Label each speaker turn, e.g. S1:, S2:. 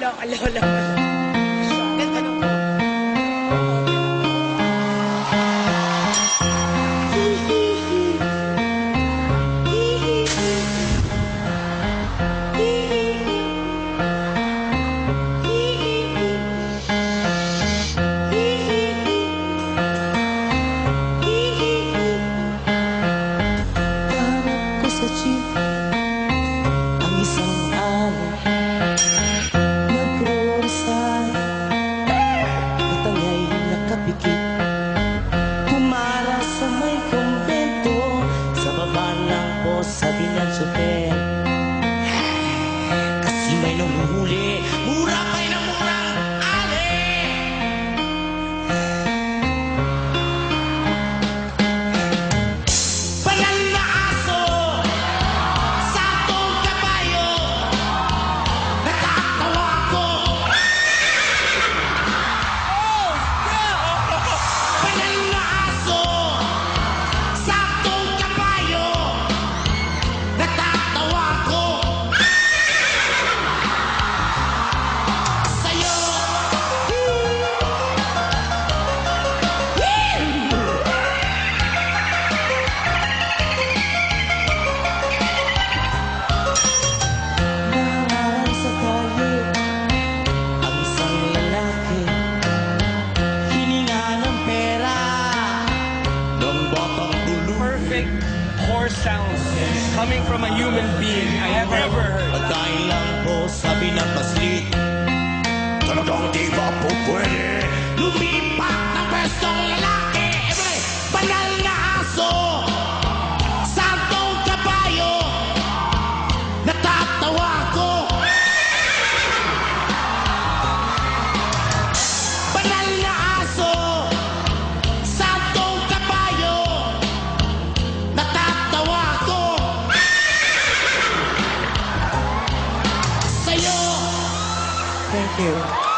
S1: Loka, lola. Ganda nung
S2: sa jeep ang isang araw nagkrorasal natangay nakapikit pumara sa may kumbento sa baba ng bus sabi ng sofer kasi may nanghuhuli mura kayo ng murang ali banal na aso
S3: horse sounds coming from a human being I have ever heard.
S2: Dahil lang po sabi ng paslit talagang di ba po pwede lumipat na pwestong lalaki banal na aso santong kabayo natatawa ko banal na aso santong kabayo natatawa ko sa'yo. Thank you.